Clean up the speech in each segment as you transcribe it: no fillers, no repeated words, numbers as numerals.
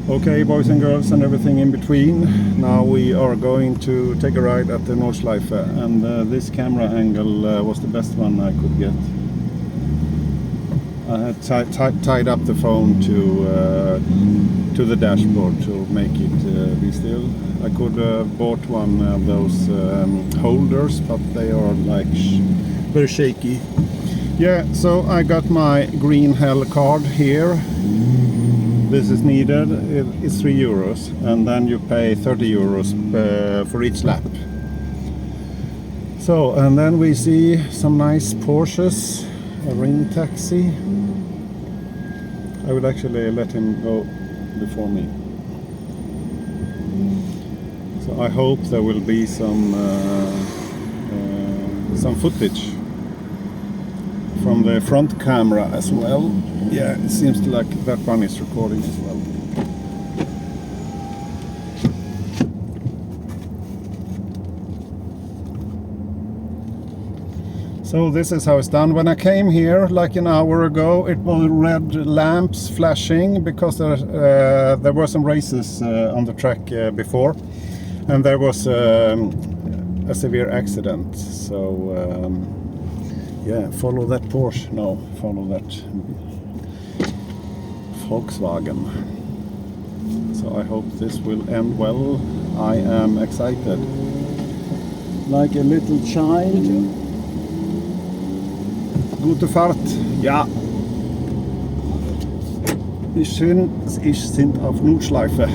Okay, boys and girls and everything in between. Now we are going to take a ride at the Nordschleife, and this camera angle was the best one I could get. I had tied up the phone to the dashboard to make it be still. I could have bought one of those holders, but they are like very shaky. Yeah, so I got my green hell card here. This is needed. It's €3, and then you pay €30 for each lap. So, and then we see some nice Porsches, a ring taxi. I will actually let him go before me. So I hope there will be some footage from the front camera as well. Yeah, it seems like that one is recording as well. So this is how it's done. When I came here like an hour ago, it was red lamps flashing because there were some races on the track before, and there was a severe accident. So yeah, follow that Porsche. No, follow that Volkswagen. So I hope this will end well. I am excited, like a little child. Gute Fahrt. Ja. Wie schön ich sind auf Nordschleife.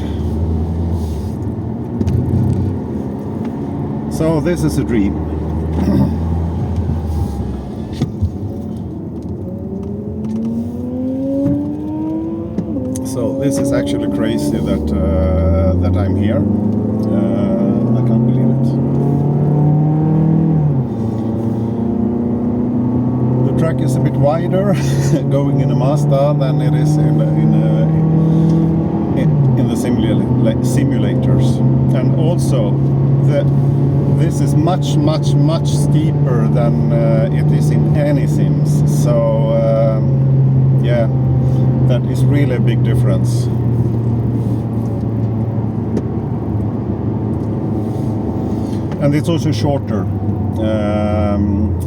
So this is a dream. So this is actually crazy that I'm here. I can't believe it. The track is a bit wider going in a Mazda than it is in the simulators, and also this is much steeper than it is in any sims. So yeah. That is really a big difference. And it's also shorter.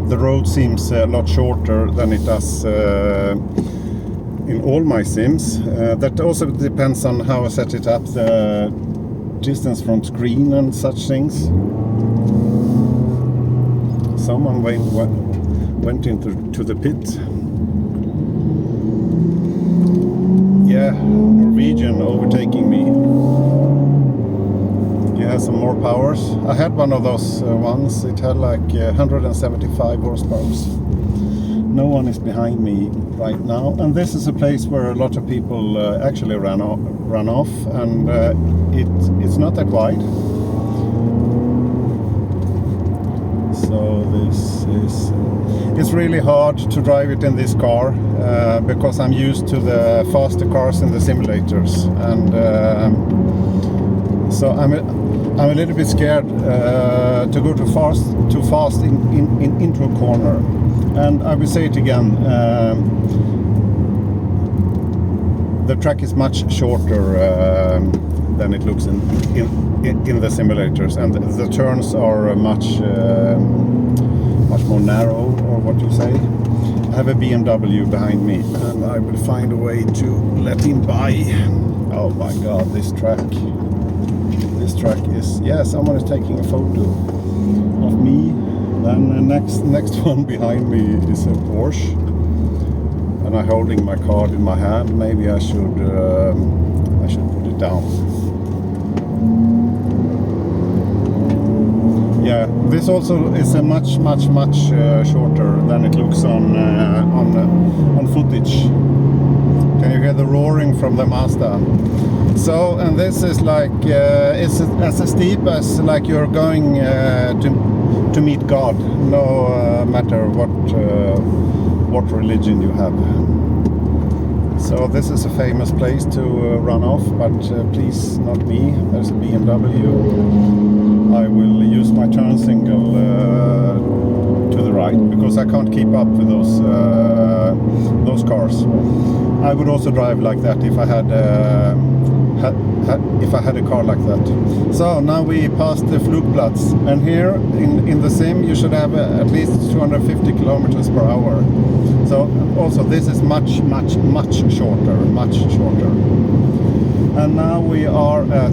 The road seems a lot shorter than it does in all my sims. That also depends on how I set it up, the distance from screen and such things. Someone went into the pit. Yeah, Norwegian overtaking me. He has some more powers. I had one of those ones. It had like 175 horsepower. No one is behind me right now, and this is a place where a lot of people actually run off, and it's not that wide. So this is. It's really hard to drive it in this car because I'm used to the faster cars in the simulators, and so I'm a little bit scared to go too fast into a corner. And I will say it again, the track is much shorter than it looks in the simulators, and the turns are much more narrow, or what you say. I have a BMW behind me, and I will find a way to let him by. Oh my god, this track is, yeah, someone is taking a photo of me. Then the next one behind me is a Porsche, and I'm holding my card in my hand. Maybe I should put it down. Yeah, this also is a much shorter than it looks on footage. Can you hear the roaring from the Mazda? So, and this is like it's as steep as like you're going to meet God, no matter what religion you have. So this is a famous place to run off, but please not me. There's a BMW. I will use my turn signal to the right because I can't keep up with those cars. I would also drive like that if I had if I had a car like that. So now we passed the Flugplatz, and here in the sim you should have at least 250 kilometers per hour. So also this is much shorter. And now we are at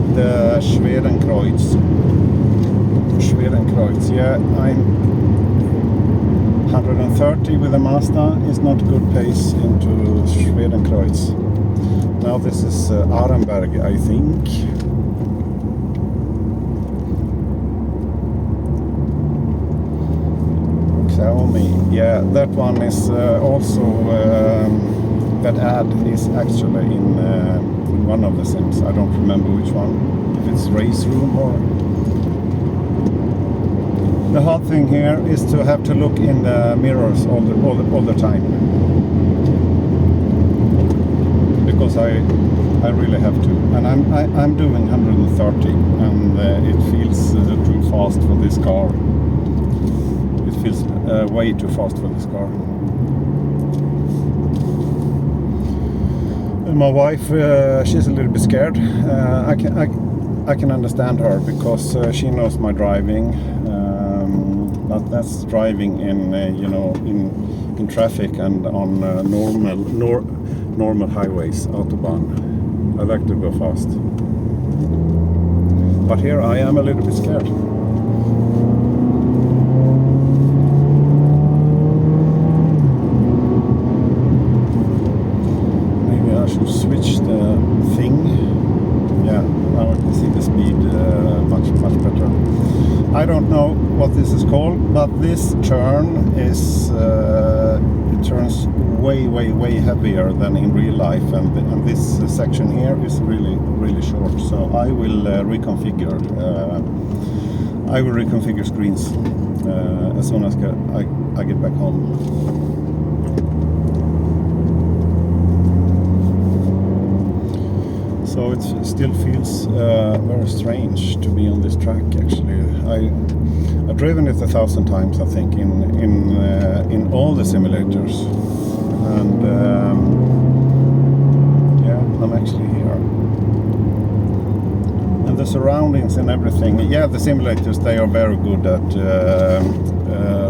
Schwedenkreuz. Yeah, I'm 130 with a Mazda is not a good pace into Schwedenkreuz. Now this is Arenberg, I think. Xiaomi, yeah, that one is also, that ad is actually in one of the sims. I don't remember which one, if it's Race Room or... The hard thing here is to have to look in the mirrors all the time. Because I really have to, and I'm doing 130, and it feels too fast for this car. It feels way too fast for this car. And my wife, she's a little bit scared. I can understand her because she knows my driving. But that's driving in in traffic and on normal highways, autobahn. I like to go fast. But here I am a little bit scared. Maybe I should switch the thing. Yeah, now I can see the speed much better. I don't know what this is called, but this turn is it turns way heavier than in real life, and this section here is really short. So I will reconfigure. I will reconfigure screens as soon as I get back home. So it still feels very strange to be on this track. Actually, I've driven it 1,000 times, I think, in all the simulators, and yeah, I'm actually here. And the surroundings and everything. Yeah, the simulators, they are very good at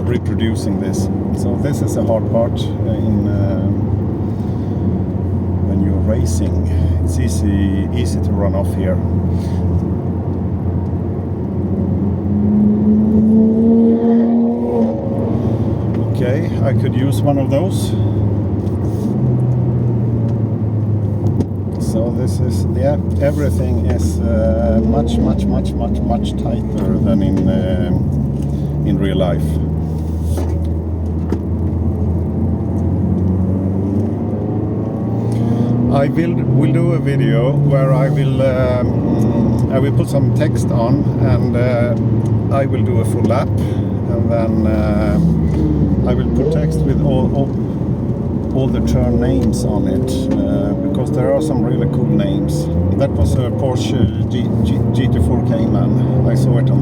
reproducing this. So this is a hard part when you're racing. It's easy to run off here. Okay, I could use one of those. So this is, yeah, everything is much tighter than in real life. I will do a video where I will put some text on, and I will do a full lap, and then I will put text with all the turn names on it, because there are some really cool names. That was a Porsche GT4 Cayman. I saw it on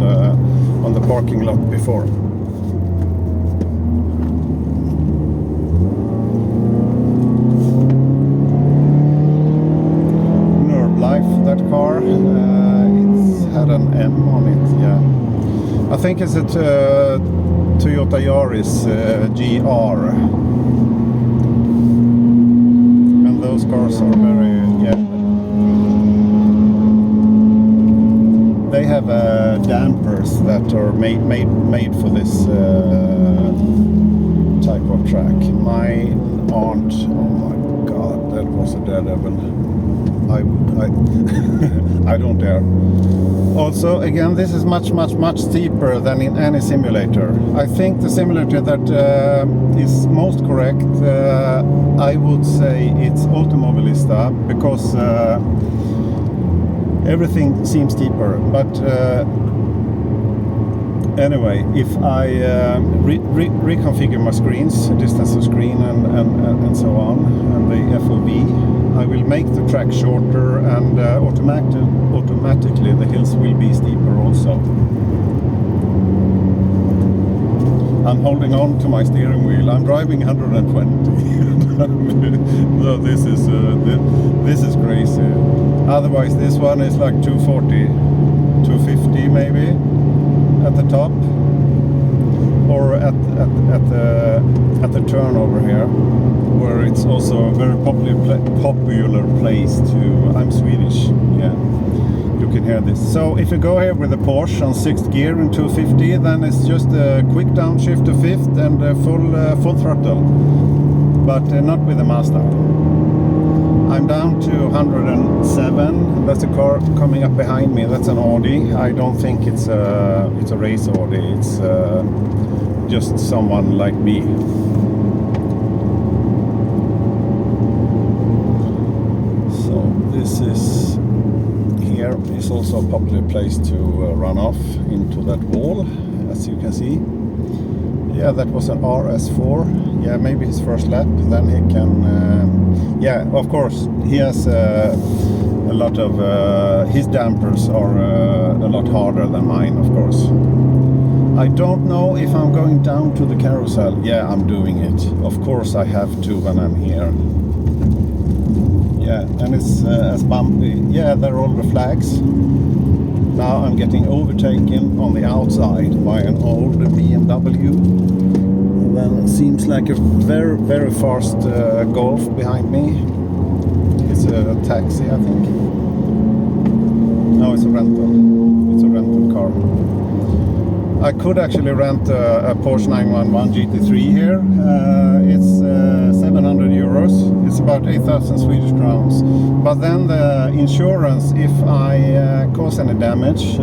the parking lot before. That car, it's had an M on it. Yeah, I think it's a Toyota Yaris GR, and those cars are very, yeah, they have dampers that are made for this type of track. Mine aren't. Oh my god, that was a daredevil. I don't dare. Also, again, this is much steeper than in any simulator. I think the simulator that is most correct, I would say it's Automobilista, because everything seems steeper. But anyway, if I reconfigure my screens, distance of screen and so on, and the FOV, I will make the track shorter, and automatically the hills will be steeper also. I'm holding on to my steering wheel. I'm driving 120. So this is crazy. Otherwise, this one is like 240, 250 maybe at the top, or at the turn over here, where it's also a very popular place to. I'm Swedish, yeah. You can hear this. So if you go here with a Porsche on 6th gear in 250, then it's just a quick downshift to 5th and a full throttle, but not with the Mazda. I'm down to 107. That's a car coming up behind me. That's an Audi. I don't think it's a race Audi. It's just someone like me. So this is here is also a popular place to run off into that wall, as you can see. Yeah, that was an RS4. Yeah, maybe his first lap. Then he can. Yeah, of course, he has a lot of. His dampers are a lot harder than mine, of course. I don't know if I'm going down to the carousel. Yeah, I'm doing it. Of course, I have to when I'm here. Yeah, and it's as bumpy. Yeah, there are all the flags. Now I'm getting overtaken on the outside by an old BMW. Then it seems like a very, very fast Golf behind me. It's a taxi, I think. No, it's a rental. It's a rental car. I could actually rent a Porsche 911 GT3 here. It's 700 euros. It's about 8,000 Swedish crowns. But then the insurance, if I cause any damage,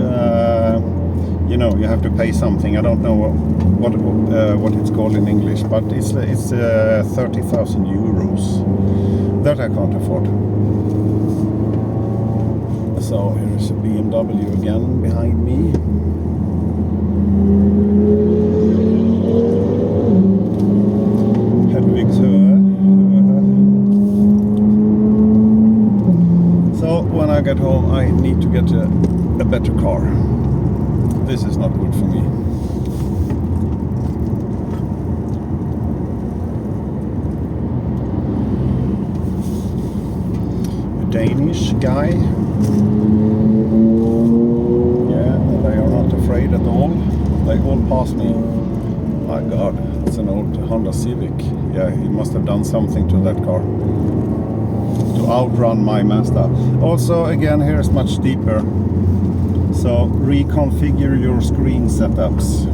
you know, you have to pay something. I don't know what it's called in English, but it's 30,000 euros. That I can't afford. So here's a BMW again behind me. So when I get home, I need to get a better car. This is not good for me. A Danish guy. Yeah, they are not afraid at all. They all pass me. My God, it's an old Honda Civic. Yeah, he must have done something to that car to outrun my Mazda. Also, again, here is much steeper. So reconfigure your screen setups.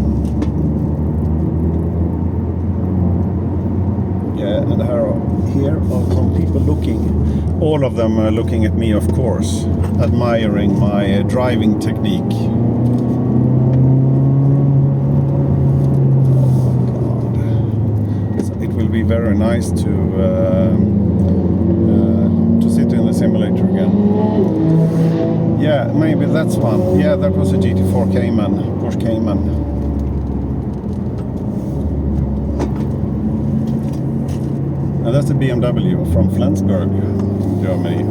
Yeah, and here are some people looking. All of them are looking at me, of course, admiring my driving technique. Be very nice to sit in the simulator again. Yeah, maybe that's one. Yeah, that was a GT4 Cayman, Porsche Cayman. And that's a BMW from Flensburg, Germany.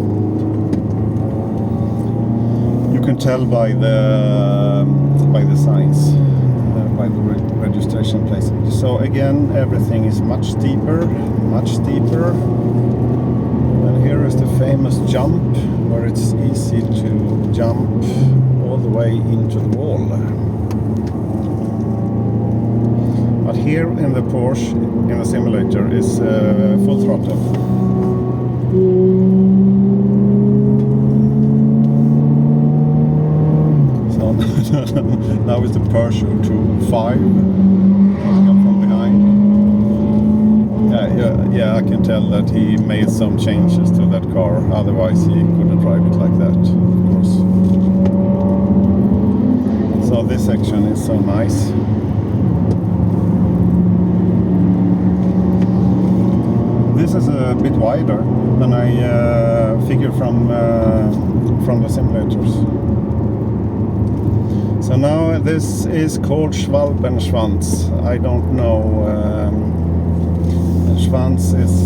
You can tell by the signs. By the registration place. So again, everything is much steeper, much steeper. And here is the famous jump, where it's easy to jump all the way into the wall. But here in the Porsche, in the simulator, is full throttle. Now it's the Peugeot 205 coming up from behind. Yeah, I can tell that he made some changes to that car. Otherwise, he couldn't drive it like that, of course. So this section is so nice. This is a bit wider than I figured from the simulators. So now this is called Schwalbenschwanz. I don't know. Schwanz is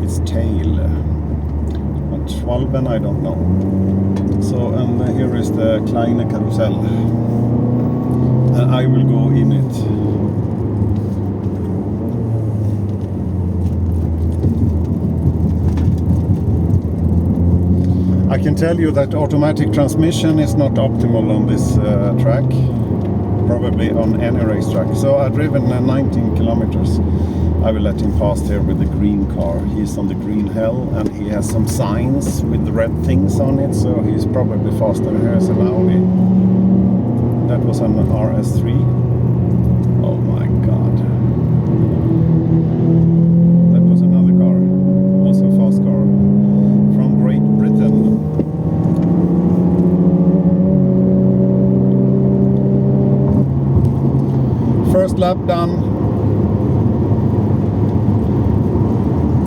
its tail. But Schwalben, I don't know. So, and here is the Kleine Karussell. And I will go in it. I can tell you that automatic transmission is not optimal on this track, probably on any racetrack. So I've driven 19 kilometers. I will let him pass here with the green car. He's on the green hell and he has some signs with the red things on it, so he's probably faster. Here's an Audi. That was an RS3. Oh my god. That was another car. Also a fast car. From Great Britain. First lap done.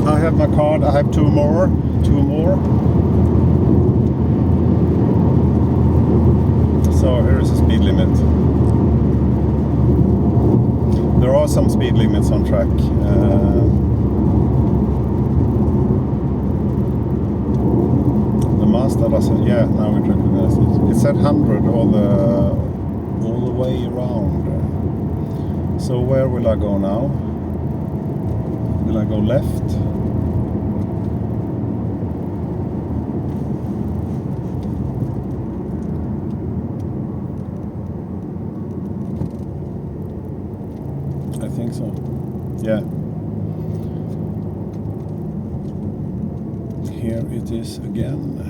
I have my card, I have two more. So here is the speed limit. There are some speed limits on track. The Mazda doesn't, yeah, now it recognizes it. It said 100 all the way around. So where will I go now? Will I go left? I think so. Yeah. Here it is again.